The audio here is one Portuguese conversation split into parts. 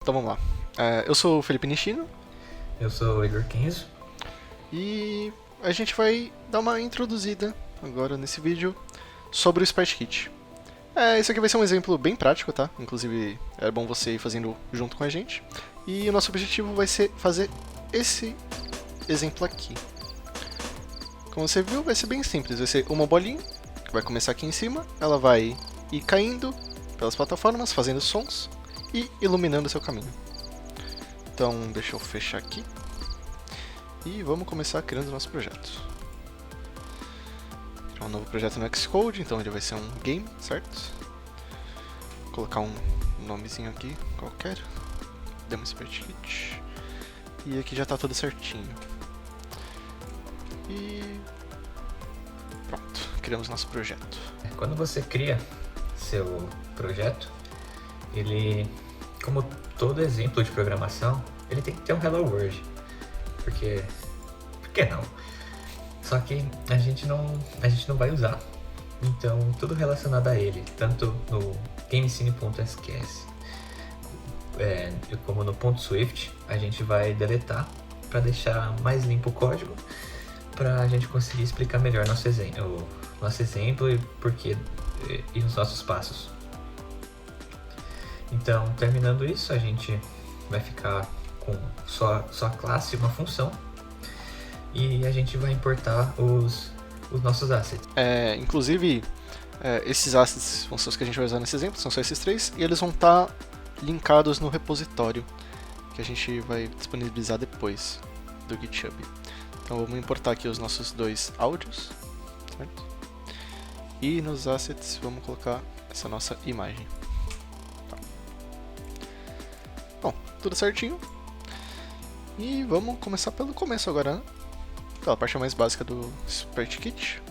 Então vamos lá. Eu sou o Felipe Nishino Eu sou o Igor Kenzo. e a gente vai dar uma introduzida agora nesse vídeo sobre o Sprite Kit. Esse aqui vai ser um exemplo bem prático, tá? Inclusive é bom você ir fazendo junto com a gente. E o nosso objetivo vai ser fazer esse exemplo aqui. Como você viu, vai ser bem simples. Vai ser uma bolinha que vai começar aqui em cima, ela vai ir caindo pelas plataformas, fazendo sons e iluminando o seu caminho. Então, deixa eu fechar aqui. E vamos começar criando o nosso projeto. Criar um novo projeto no Xcode, então ele vai ser um game, certo? Vou colocar um nomezinho aqui, qualquer. Demo Sprite Kit. E aqui já está tudo certinho. E pronto, criamos nosso projeto. Quando você cria seu projeto, ele, como todo exemplo de programação, ele tem que ter um Hello World. Por que não? Só que a gente não vai usar. Então, tudo relacionado a ele, tanto no GameScene.sqs como no .swift, a gente vai deletar para deixar mais limpo o código, para a gente conseguir explicar melhor nosso exemplo e porquê e os nossos passos. Então, terminando isso, a gente vai ficar com só a classe e uma função, e a gente vai importar os nossos assets. Inclusive, esses assets vão ser os que a gente vai usar nesse exemplo, são só esses três, e eles vão estar linkados no repositório que a gente vai disponibilizar depois do GitHub. Então vamos importar aqui os nossos dois áudios, certo? E nos assets vamos colocar essa nossa imagem. Tá. Bom, tudo certinho. E vamos começar pelo começo agora, né? Pela parte mais básica do Sprite Kit.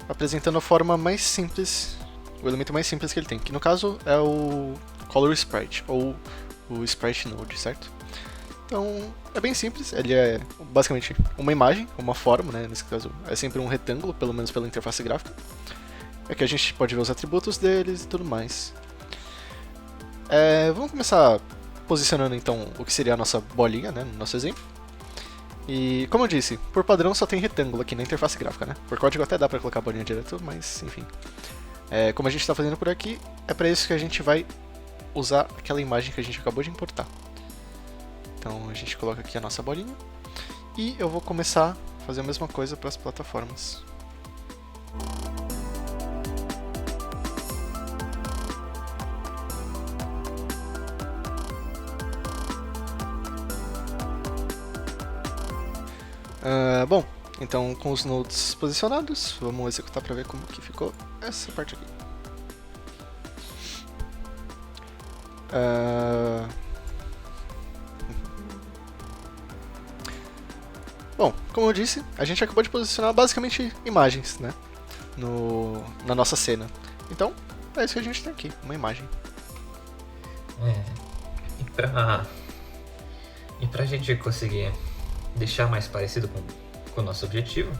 Apresentando a forma mais simples, o elemento mais simples que ele tem, que no caso é o Color Sprite, ou o Sprite Node, certo? Então, é bem simples, ele é basicamente uma imagem, uma forma, né? Nesse caso é sempre um retângulo, pelo menos pela interface gráfica. Aqui a gente pode ver os atributos deles e tudo mais. Vamos começar posicionando então o que seria a nossa bolinha, né, no nosso exemplo. E como eu disse, por padrão só tem retângulo aqui na interface gráfica, né? Por código até dá pra colocar a bolinha direto, mas enfim. Como a gente está fazendo por aqui, é para isso que a gente vai usar aquela imagem que a gente acabou de importar. Então a gente coloca aqui a nossa bolinha e eu vou começar a fazer a mesma coisa para as plataformas. Bom, então com os nodes posicionados, vamos executar para ver como que ficou essa parte aqui. Bom, como eu disse, a gente acabou de posicionar basicamente imagens, né, na nossa cena. Então, é isso que a gente tem aqui, uma imagem. E pra gente conseguir deixar mais parecido com o nosso objetivo,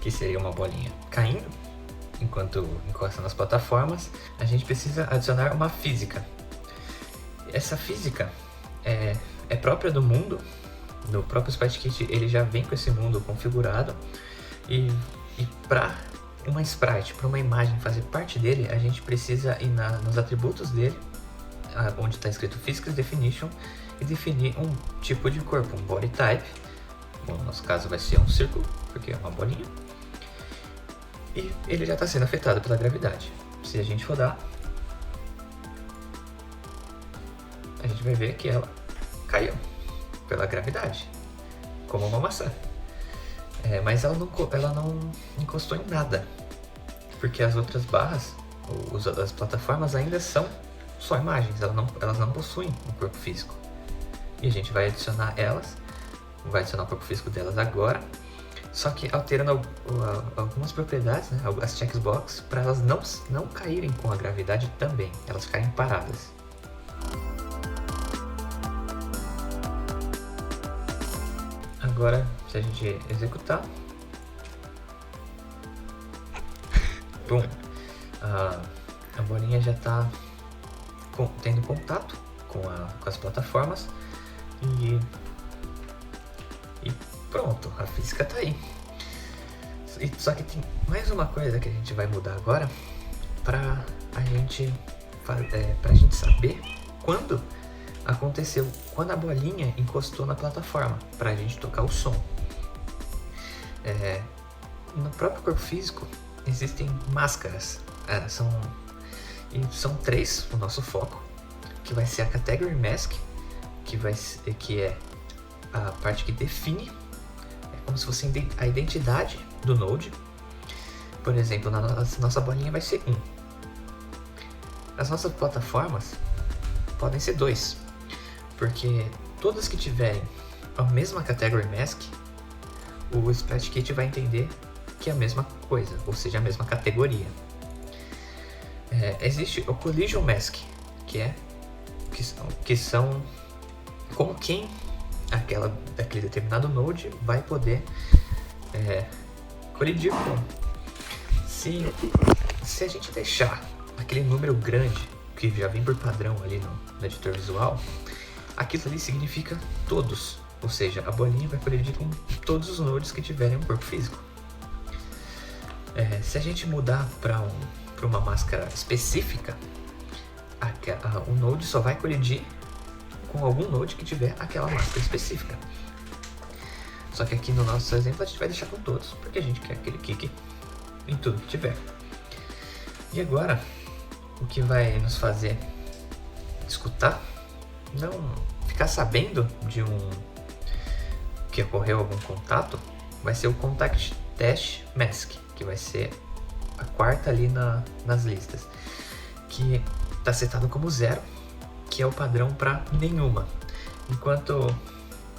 que seria uma bolinha caindo enquanto encosta nas plataformas, a gente precisa adicionar uma física. Essa física é própria do mundo. No próprio Sprite Kit ele já vem com esse mundo configurado, e para uma sprite, para uma imagem fazer parte dele, a gente precisa ir nos atributos dele, onde está escrito Physics Definition, e definir um tipo de corpo, um body type. Bom, no nosso caso vai ser um círculo, porque é uma bolinha, e ele já está sendo afetado pela gravidade. Se a gente rodar, a gente vai ver que ela caiu pela gravidade, como uma maçã. Mas ela não encostou em nada, porque as outras barras, as plataformas ainda são só imagens, elas não possuem um corpo físico. E a gente vai adicionar o corpo físico delas agora, só que alterando algumas propriedades, né, as checkbox, para elas não caírem com a gravidade também, elas ficarem paradas. Agora, se a gente executar, bom, a bolinha já está tendo contato com as plataformas e pronto, a física tá aí. Só que tem mais uma coisa que a gente vai mudar agora pra gente saber quando aconteceu, quando a bolinha encostou na plataforma, pra gente tocar o som. No próprio corpo físico existem máscaras, são 3 o nosso foco, que vai ser a Category Mask, que é a parte que define, é como se fosse a identidade do Node. Por exemplo, nossa bolinha vai ser 1. As nossas plataformas podem ser 2, porque todas que tiverem a mesma Category Mask, o Splatkit vai entender que é a mesma coisa, ou seja, a mesma categoria. Existe o Collision Mask, que são com quem aquele determinado node vai poder colidir com. Se a gente deixar aquele número grande que já vem por padrão ali no editor visual, aquilo ali significa todos, ou seja, a bolinha vai colidir com todos os nodes que tiverem um corpo físico. Se a gente mudar para uma máscara específica, o node só vai colidir com algum node que tiver aquela máscara específica. Só que aqui no nosso exemplo a gente vai deixar com todos, porque a gente quer aquele kick em tudo que tiver. E agora, o que vai nos fazer escutar, não ficar sabendo de que ocorreu algum contato, vai ser o Contact Test Mask, que vai ser a 4ª ali nas listas, que está setado como 0, que é o padrão para nenhuma. Enquanto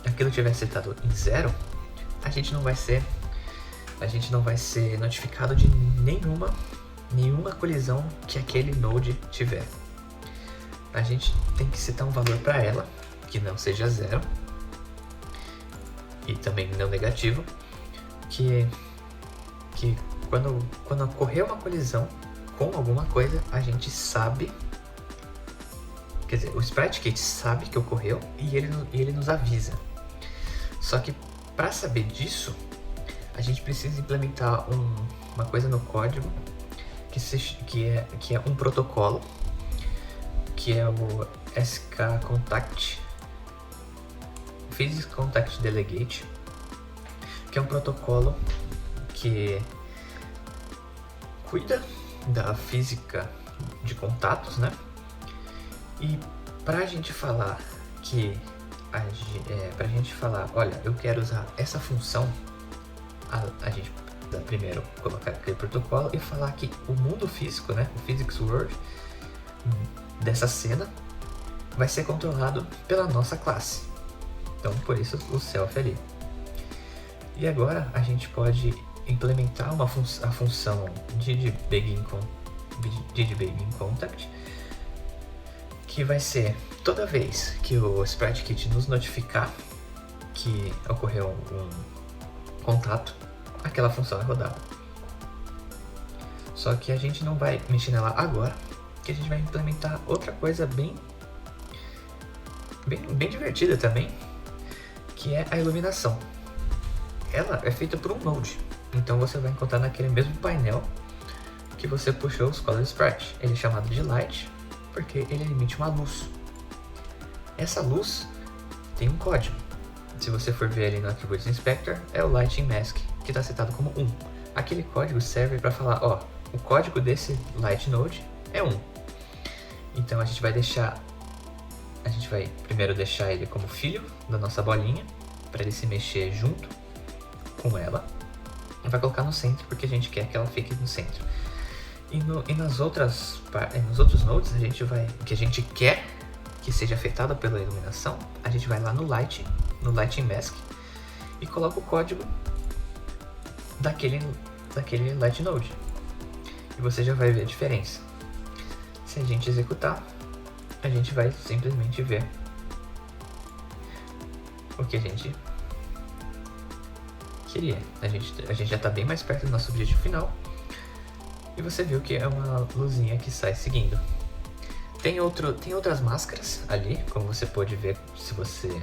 aquilo estiver setado em 0, a gente não vai ser notificado de nenhuma colisão que aquele node tiver. A gente tem que setar um valor para ela que não seja 0 e também não negativo, que quando ocorrer uma colisão com alguma coisa, a gente sabe, quer dizer, o Splatkit sabe que ocorreu e ele nos avisa. Só que para saber disso, a gente precisa implementar uma coisa no código que é um protocolo, que é o SK Contact, Physics Contact Delegate, que é um protocolo que cuida da física de contatos, né? E pra gente falar olha, eu quero usar essa função, a gente precisa primeiro colocar aquele protocolo e falar que o mundo físico, né, o Physics World dessa cena vai ser controlado pela nossa classe. Então, por isso o self ali. E agora a gente pode implementar a função did begin contact, que vai ser toda vez que o Splatkit nos notificar que ocorreu um contato, aquela função é rodada. Só que a gente não vai mexer nela agora, que a gente vai implementar outra coisa bem divertida também, que é a iluminação. Ela é feita por um node, então você vai encontrar naquele mesmo painel que você puxou os Color Sprite. Ele é chamado de Light porque ele emite uma luz. Essa luz tem um código. Se você for ver ali no Attributes Inspector, é o Lighting Mask, que está setado como 1. Aquele código serve para falar, o código desse Light Node é 1. Então a gente vai primeiro deixar ele como filho da nossa bolinha, para ele se mexer junto com ela, e vai colocar no centro, porque a gente quer que ela fique no centro. E nos outros nodes, que a gente quer que seja afetado pela iluminação, a gente vai lá no Lighting Mask, e coloca o código daquele Light Node. E você já vai ver a diferença. Se a gente executar, a gente vai simplesmente ver o que a gente queria. A gente já está bem mais perto do nosso objetivo final. E você viu que é uma luzinha que sai seguindo. Tem outras máscaras ali, como você pode ver se você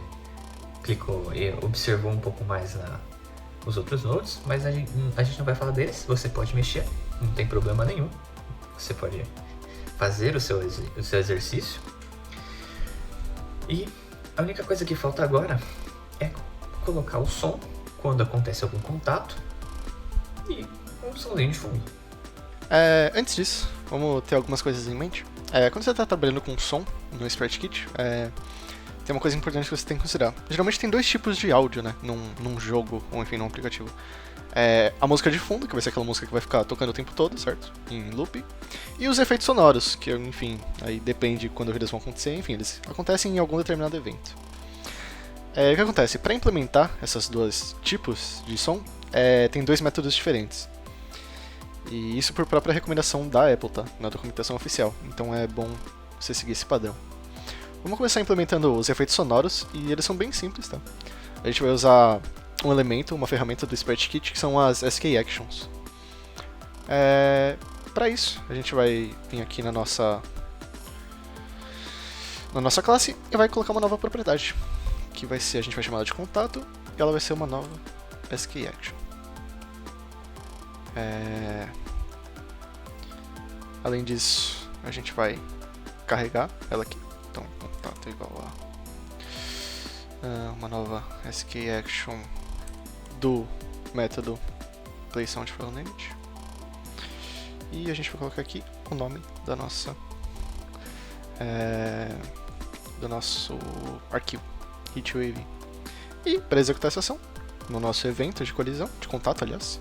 clicou e observou um pouco mais os outros nodes, mas a gente não vai falar deles. Você pode mexer, não tem problema nenhum. Você pode fazer o seu exercício. E a única coisa que falta agora é colocar o som quando acontece algum contato e um somzinho de fundo. Antes disso, vamos ter algumas coisas em mente. Quando você está trabalhando com som no Sprite Kit, tem uma coisa importante que você tem que considerar. Geralmente tem dois tipos de áudio, né, num jogo ou enfim, num aplicativo. A música de fundo, que vai ser aquela música que vai ficar tocando o tempo todo, certo? Em loop. E os efeitos sonoros, que enfim, aí depende quando eles vão acontecer, enfim, eles acontecem em algum determinado evento. O que acontece? Para implementar esses dois tipos de som, tem dois métodos diferentes. E isso por própria recomendação da Apple, tá? Na documentação oficial. Então é bom você seguir esse padrão. Vamos começar implementando os efeitos sonoros, e eles são bem simples, tá? A gente vai usar um elemento, uma ferramenta do Sprite Kit, que são as SK Actions. Para isso, a gente vai vir aqui na nossa classe e vai colocar uma nova propriedade, que vai ser, a gente vai chamar ela de contato, e ela vai ser uma nova SK Action. Além disso, a gente vai carregar ela aqui. Então, contato é igual a uma nova SK Action do método playSoundFileName. E a gente vai colocar aqui o nome da nossa do nosso arquivo HitWave. E para executar essa ação, no nosso evento de colisão, de contato aliás,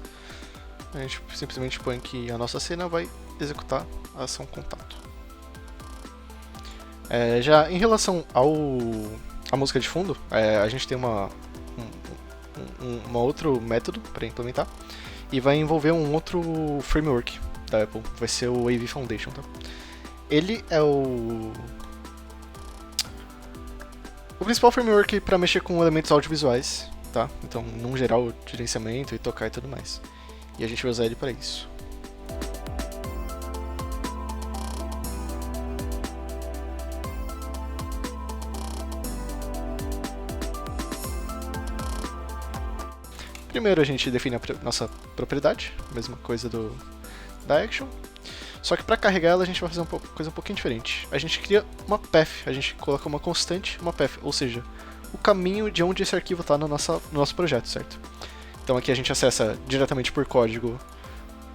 a gente simplesmente põe que a nossa cena vai executar a ação contato. Já em relação à música de fundo, a gente tem um outro método para implementar e vai envolver um outro framework da Apple, vai ser o AV Foundation, tá? Ele é o principal framework para mexer com elementos audiovisuais, tá? Então, num geral, gerenciamento e tocar e tudo mais. E a gente vai usar ele para isso. Primeiro a gente define a nossa propriedade, mesma coisa da action. Só que para carregar ela a gente vai fazer uma coisa um pouquinho diferente. A gente cria uma path, a gente coloca uma constante, uma path, ou seja, o caminho de onde esse arquivo está no nosso projeto, certo? Então aqui a gente acessa diretamente por código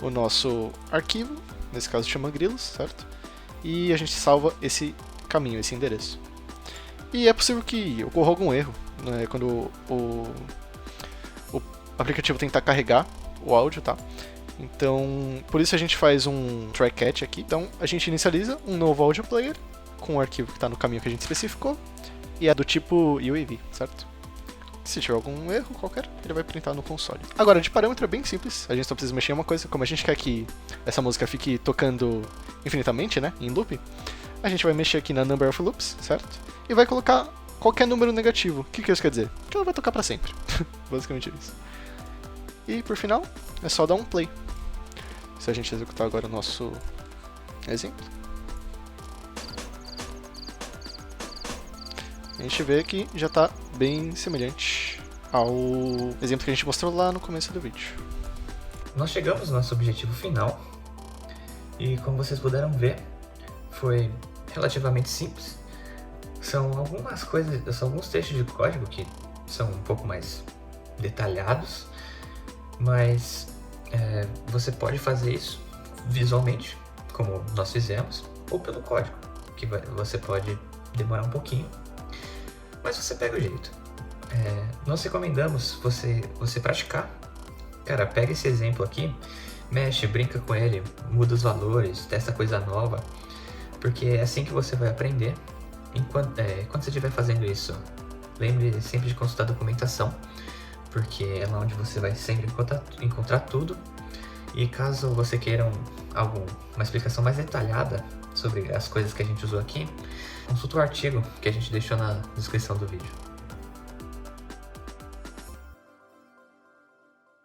o nosso arquivo, nesse caso chama Grilos, certo? E a gente salva esse caminho, esse endereço. E é possível que ocorra algum erro, né, quando o aplicativo tentar carregar o áudio, tá? Então, por isso a gente faz um try catch aqui. Então, a gente inicializa um novo audio player com o arquivo que está no caminho que a gente especificou e é do tipo UAV, certo? Se tiver algum erro qualquer, ele vai printar no console. Agora, de parâmetro é bem simples, a gente só precisa mexer em uma coisa. Como a gente quer que essa música fique tocando infinitamente, né, em loop, a gente vai mexer aqui na number of loops, certo? E vai colocar qualquer número negativo. O que isso quer dizer? Que ela vai tocar pra sempre. Basicamente isso. E por final, é só dar um play. Se a gente executar agora o nosso exemplo, a gente vê que já está bem semelhante ao exemplo que a gente mostrou lá no começo do vídeo. Nós chegamos no nosso objetivo final e, como vocês puderam ver, foi relativamente simples. São algumas coisas, são alguns textos de código que são um pouco mais detalhados, mas você pode fazer isso visualmente, como nós fizemos, ou pelo código, que você pode demorar um pouquinho, mas você pega o jeito. Nós recomendamos você praticar. Cara, pega esse exemplo aqui, mexe, brinca com ele, muda os valores, testa coisa nova, porque é assim que você vai aprender. Quando você estiver fazendo isso, lembre sempre de consultar a documentação, porque é lá onde você vai sempre encontrar tudo. E caso você queira uma explicação mais detalhada sobre as coisas que a gente usou aqui, consulta o artigo que a gente deixou na descrição do vídeo.